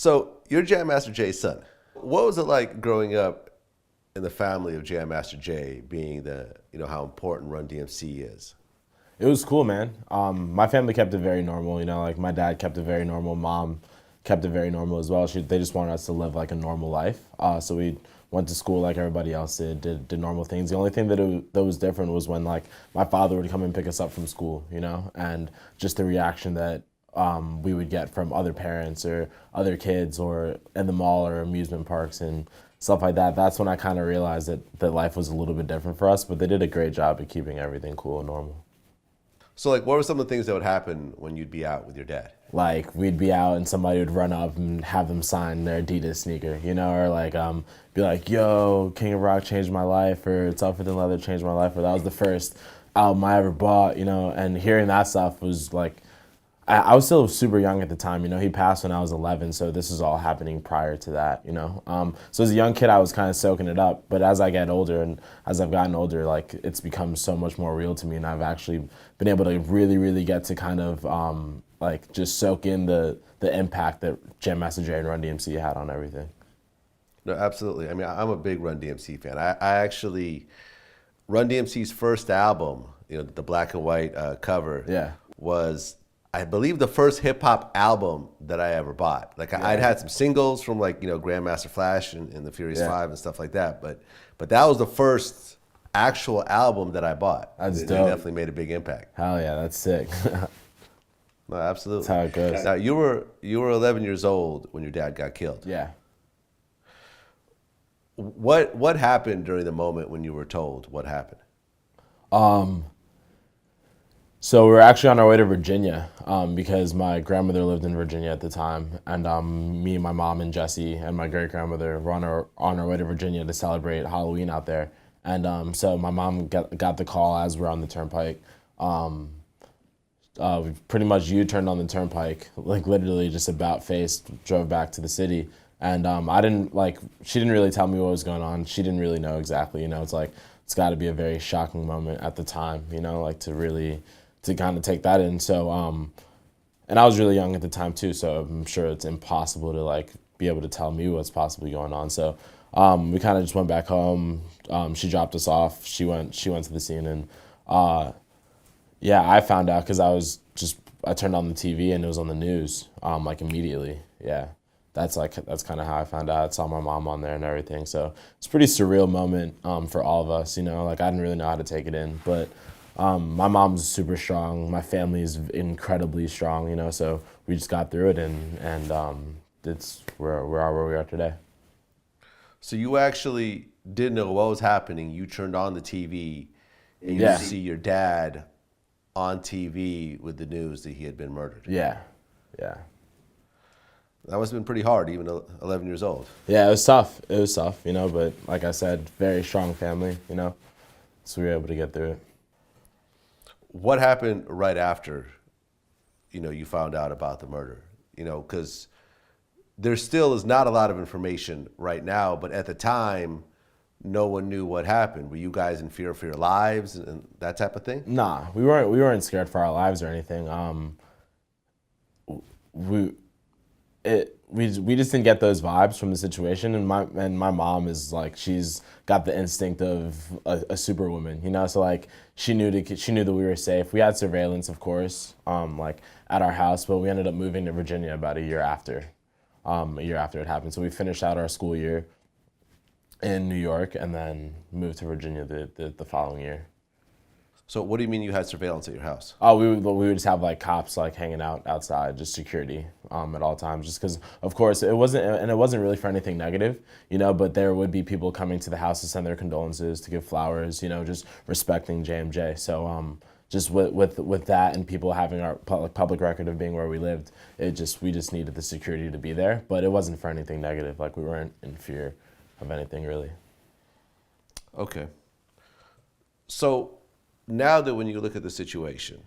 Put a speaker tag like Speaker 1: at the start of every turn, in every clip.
Speaker 1: So you're Jam Master Jay's son. What was it like growing up in the family of Jam Master Jay, being how important Run DMC is?
Speaker 2: It was cool, man. My family kept it very normal. Like my dad kept it very normal. Mom kept it very normal as well. They just wanted us to live like a normal life. So we went to school like everybody else did normal things. The only thing that was different was when like my father would come and pick us up from school, and just the reaction that we would get from other parents or other kids or in the mall or amusement parks and stuff like that. That's when I kind of realized that life was a little bit different for us, but they did a great job of keeping everything cool and normal.
Speaker 1: So like, what were some of the things that would happen when you'd be out with your dad?
Speaker 2: Like we'd be out and somebody would run up and have them sign their Adidas sneaker, or like be like, "Yo, King of Rock changed my life," or "Tougher Than Leather changed my life," or "That was the first album I ever bought," and hearing that stuff was like, I was still super young at the time. He passed when I was 11, so this is all happening prior to that. So as a young kid, I was kind of soaking it up. But as I get older and as I've gotten older, like it's become so much more real to me, and I've actually been able to really, really get to kind of like just soak in the impact that Jam Master Jay and Run DMC had on everything.
Speaker 1: No, absolutely. I mean, I'm a big Run DMC fan. I actually, Run DMC's first album, the black and white cover, was, I believe, the first hip hop album that I ever bought. Like I'd had some singles from like, Grandmaster Flash and the Furious Five and stuff like that. But that was the first actual album that I bought.
Speaker 2: That's
Speaker 1: It
Speaker 2: dope.
Speaker 1: definitely made a big impact.
Speaker 2: Hell yeah, that's sick.
Speaker 1: No, absolutely.
Speaker 2: That's how it goes.
Speaker 1: Now you were 11 years old when your dad got killed.
Speaker 2: Yeah.
Speaker 1: What happened during the moment when you were told what happened?
Speaker 2: So we were actually on our way to Virginia because my grandmother lived in Virginia at the time, and me and my mom and Jesse and my great grandmother were on our way to Virginia to celebrate Halloween out there. And so my mom got the call as we're on the turnpike. We pretty much U-turned on the turnpike, like literally just about face, drove back to the city. And she didn't really tell me what was going on. She didn't really know exactly, it's like, it's got to be a very shocking moment at the time, like to kind of take that in. So, and I was really young at the time too, so I'm sure it's impossible to like be able to tell me what's possibly going on. So, we kind of just went back home. She dropped us off. She went to the scene, and I found out because I turned on the TV and it was on the news, like immediately. Yeah, that's kind of how I found out. I saw my mom on there and everything. So it's a pretty surreal moment for all of us. Like I didn't really know how to take it in, but my mom's super strong. My family is incredibly strong. So we just got through it, and it's we are where we are today.
Speaker 1: So you actually didn't know what was happening. You turned on the TV and you see your dad on TV with the news that he had been murdered.
Speaker 2: Yeah.
Speaker 1: That must have been pretty hard, even 11 years old.
Speaker 2: Yeah, it was tough, but like I said, very strong family, so we were able to get through it.
Speaker 1: What happened right after, you found out about the murder? Because there still is not a lot of information right now, but at the time, no one knew what happened. Were you guys in fear for your lives and that type of thing?
Speaker 2: Nah, we weren't scared for our lives or anything. We just didn't get those vibes from the situation, and my mom is like, she's got the instinct of a superwoman, So like she knew that we were safe. We had surveillance, of course, like at our house, but we ended up moving to Virginia about a year after it happened. So we finished out our school year in New York and then moved to Virginia the following year.
Speaker 1: So what do you mean you had surveillance at your house?
Speaker 2: Oh, we would just have like cops like hanging out outside, just security at all times. Just because, of course, it wasn't really for anything negative, But there would be people coming to the house to send their condolences, to give flowers, just respecting JMJ. So just with that and people having our public record of being where we lived, we just needed the security to be there. But it wasn't for anything negative. Like we weren't in fear of anything really.
Speaker 1: Okay. So now that when you look at the situation,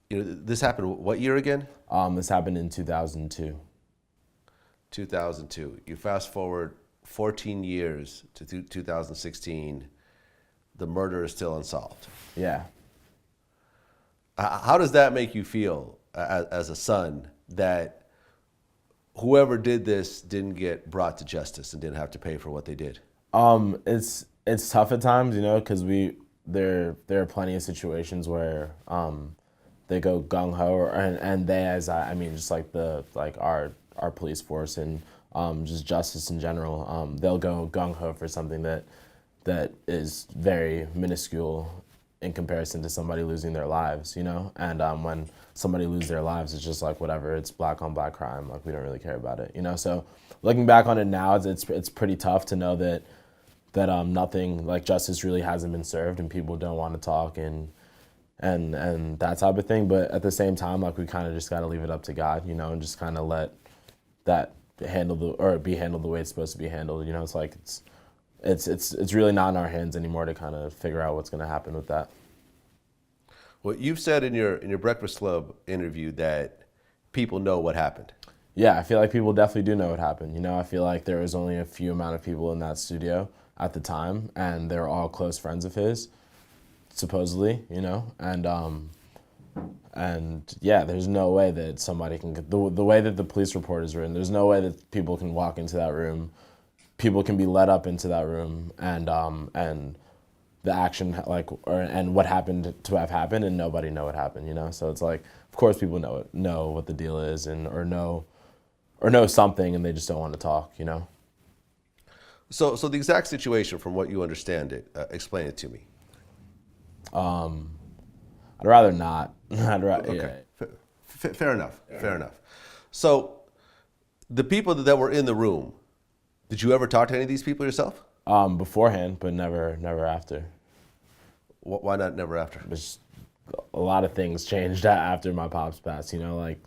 Speaker 1: this happened what year again?
Speaker 2: This happened in 2002.
Speaker 1: 2002. You fast forward 14 years to 2016, the murder is still unsolved.
Speaker 2: Yeah.
Speaker 1: How does that make you feel as a son that whoever did this didn't get brought to justice and didn't have to pay for what they did?
Speaker 2: It's tough at times, you know, because there are plenty of situations where they go gung ho, and they, as I mean, just like our police force and just justice in general, they'll go gung ho for something that is very minuscule in comparison to somebody losing their lives, you know. And when somebody loses their lives, it's just like whatever. It's black on black crime. Like we don't really care about it, you know. So looking back on it now, it's pretty tough to know that nothing like justice really hasn't been served, and people don't want to talk and that type of thing. But at the same time, like we kind of just got to leave it up to God, you know, and just kind of let that be handled the way it's supposed to be handled. You know, it's like it's really not in our hands anymore to kind of figure out what's going to happen with that.
Speaker 1: Well, you've said in your Breakfast Club interview that people know what happened.
Speaker 2: Yeah, I feel like people definitely do know what happened. You know, I feel like there was only a few amount of people in that studio at the time, and they're all close friends of his, supposedly, you know, and yeah, there's no way that somebody can, the way that the police report is written, there's no way that people can walk into that room, people can be led up into that room, and the action, and what happened to have happened, and nobody know what happened, you know. So it's like, of course people know what the deal is, and or know something, and they just don't want to talk, you know.
Speaker 1: So the exact situation, from what you understand it, explain it to me.
Speaker 2: I'd rather not.
Speaker 1: Okay. Yeah. Fair enough. Yeah. Fair enough. So the people that were in the room, did you ever talk to any of these people yourself?
Speaker 2: Beforehand, but never after.
Speaker 1: Why not never after?
Speaker 2: Just a lot of things changed after my pops passed, you know, like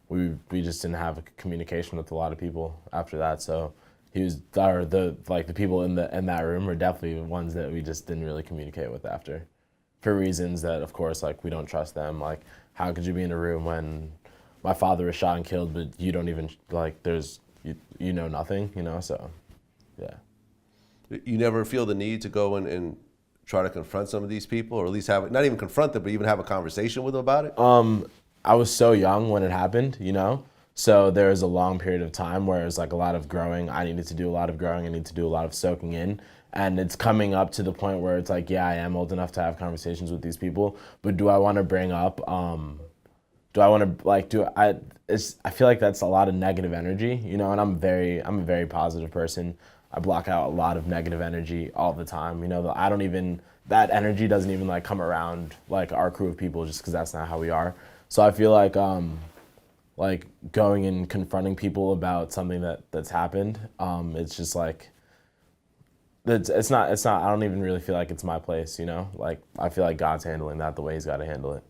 Speaker 2: we just didn't have a communication with a lot of people after that. So the people in that room were definitely the ones that we just didn't really communicate with after, for reasons that, of course, like we don't trust them. Like, how could you be in a room when my father was shot and killed, but you don't even, like, you know nothing, you know? So, yeah.
Speaker 1: You never feel the need to go and try to confront some of these people, or at least have, not even confront them, but even have a conversation with them about it?
Speaker 2: I was so young when it happened, you know? So there was a long period of time where it was like a lot of growing. I needed to do a lot of growing. I need to do a lot of soaking in. And it's coming up to the point where it's like, yeah, I am old enough to have conversations with these people, but do I want to bring up, I feel like that's a lot of negative energy, you know, and I'm a very positive person. I block out a lot of negative energy all the time, you know. That energy doesn't even like come around like our crew of people, just because that's not how we are. So I feel like going and confronting people about something that's happened, it's just like, it's not, I don't even really feel like it's my place, you know? Like, I feel like God's handling that the way he's got to handle it.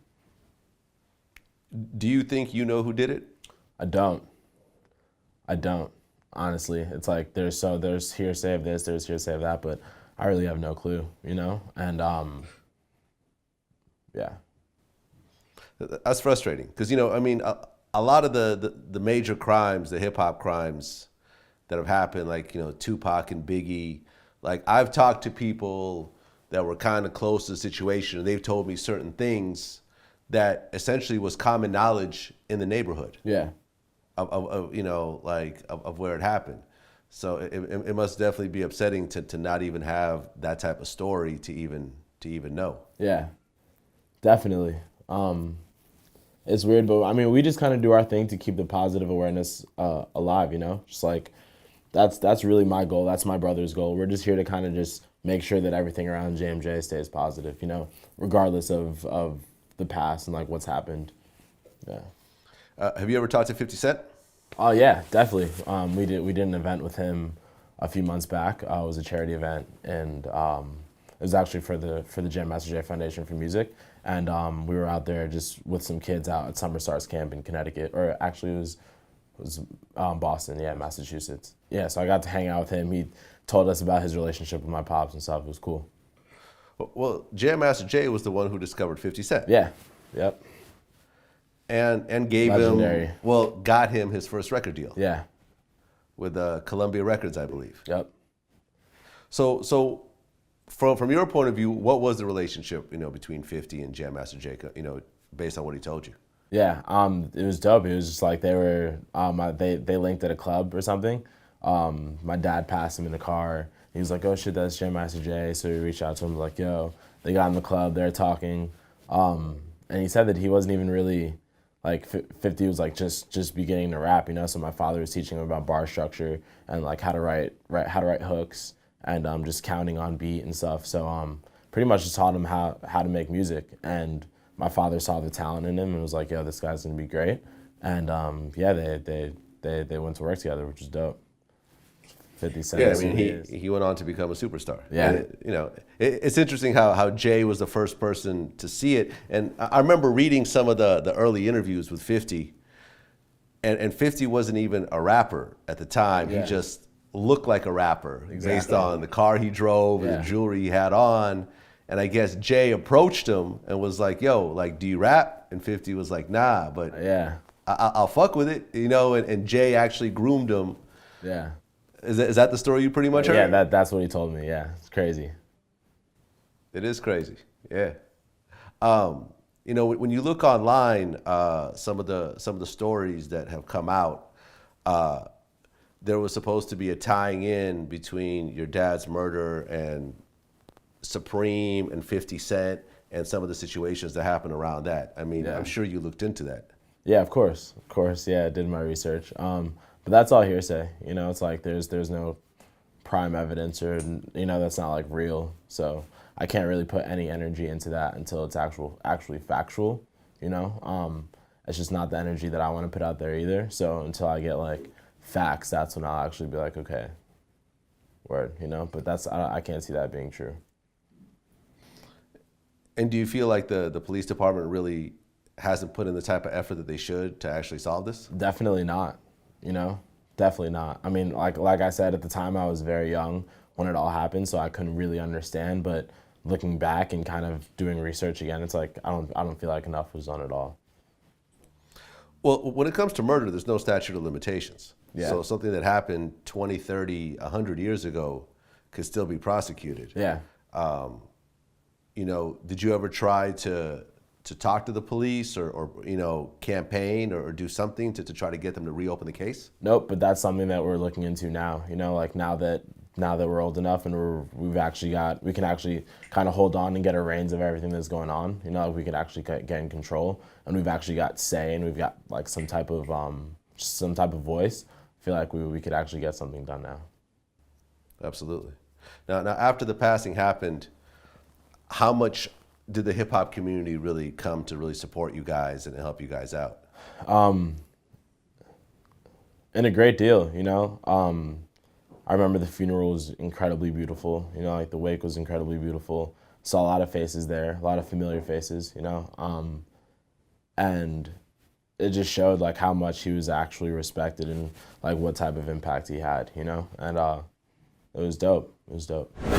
Speaker 1: Do you think you know who did it?
Speaker 2: I don't, honestly. It's like, there's hearsay of this, there's hearsay of that, but I really have no clue, you know? And, yeah.
Speaker 1: That's frustrating, because, you know, I mean, a lot of the major crimes, the hip hop crimes that have happened, like, you know, Tupac and Biggie, like, I've talked to people that were kind of close to the situation, and they've told me certain things that essentially was common knowledge in the neighborhood.
Speaker 2: Yeah.
Speaker 1: Of you know, like, of where it happened. So it must definitely be upsetting to not even have that type of story to even know.
Speaker 2: Yeah, definitely. It's weird, but I mean, we just kind of do our thing to keep the positive awareness alive, you know? Just like, that's really my goal. That's my brother's goal. We're just here to kind of just make sure that everything around JMJ stays positive, you know, regardless of the past and like what's happened. Yeah.
Speaker 1: Have you ever talked to 50 Cent?
Speaker 2: Oh yeah, definitely. We did an event with him a few months back. It was a charity event, and it was actually for the JMJs Foundation for Music. And we were out there just with some kids out at Summer Stars Camp in Connecticut, or actually it was Boston, yeah, Massachusetts. Yeah, so I got to hang out with him. He told us about his relationship with my pops and stuff. It was cool.
Speaker 1: Well, JMJ was the one who discovered 50 Cent.
Speaker 2: Yeah, yep.
Speaker 1: And gave
Speaker 2: Legendary.
Speaker 1: Got him his first record deal.
Speaker 2: Yeah.
Speaker 1: With Columbia Records, I believe.
Speaker 2: Yep.
Speaker 1: So from your point of view, what was the relationship, you know, between 50 and JMJ, you know, based on what he told you?
Speaker 2: Yeah, it was dope. It was just like they were, they linked at a club or something. My dad passed him in the car. He was like, "Oh shit, that's Jam Master Jay." So we reached out to him like, "Yo," they got in the club. They're talking, and he said that he wasn't even really like 50 was like just beginning to rap, you know. So my father was teaching him about bar structure and like how to write hooks and just counting on beat and stuff. So pretty much just taught him how to make music. And my father saw the talent in him and was like, "Yo, this guy's gonna be great." And yeah, they went to work together, which was dope. 50 Cent.
Speaker 1: Yeah, I mean, he went on to become a superstar.
Speaker 2: Yeah.
Speaker 1: And it's interesting how Jay was the first person to see it. And I remember reading some of the early interviews with 50, and 50 wasn't even a rapper at the time.
Speaker 2: Yeah.
Speaker 1: He just looked like a rapper based on the car he drove and the jewelry he had on. And I guess Jay approached him and was like, "Yo, like, do you rap?" And 50 was like, "Nah, but I'll fuck with it," and Jay actually groomed him.
Speaker 2: Yeah.
Speaker 1: Is that the story you pretty much heard?
Speaker 2: Yeah, that's what he told me. Yeah, it's crazy.
Speaker 1: It is crazy. Yeah. When you look online, some of the stories that have come out, there was supposed to be a tying in between your dad's murder and Supreme and 50 Cent and some of the situations that happened around that. I mean, I'm sure you looked into that.
Speaker 2: Yeah, of course. Yeah, I did my research. But that's all hearsay. It's like there's no prime evidence or that's not like real. So I can't really put any energy into that until it's actually factual. It's just not the energy that I want to put out there either. So until I get like facts, that's when I'll actually be like, okay, word. But I can't see that being true.
Speaker 1: And do you feel like the police department really hasn't put in the type of effort that they should to actually solve this?
Speaker 2: Definitely not. Definitely not. I mean, like I said, at the time I was very young when it all happened, so I couldn't really understand. But looking back and kind of doing research again, it's like I don't feel like enough was done at all.
Speaker 1: Well, when it comes to murder, there's no statute of limitations.
Speaker 2: Yeah.
Speaker 1: So something that happened 20, 30, 100 years ago could still be prosecuted.
Speaker 2: Yeah.
Speaker 1: Did you ever try to talk to the police or campaign or do something to try to get them to reopen the case?
Speaker 2: Nope, but that's something that we're looking into now. Like now that we're old enough and we can actually kind of hold on and get a reins of everything that's going on. Like we can actually get in control, and we've actually got say and we've got like some type of voice. I feel like we could actually get something done now.
Speaker 1: Absolutely. Now after the passing happened, how much did the hip hop community really come to really support you guys and help you guys out?
Speaker 2: And a great deal, I remember the funeral was incredibly beautiful. Like the wake was incredibly beautiful. Saw a lot of faces there, a lot of familiar faces, and it just showed like how much he was actually respected and like what type of impact he had, and it was dope. It was dope.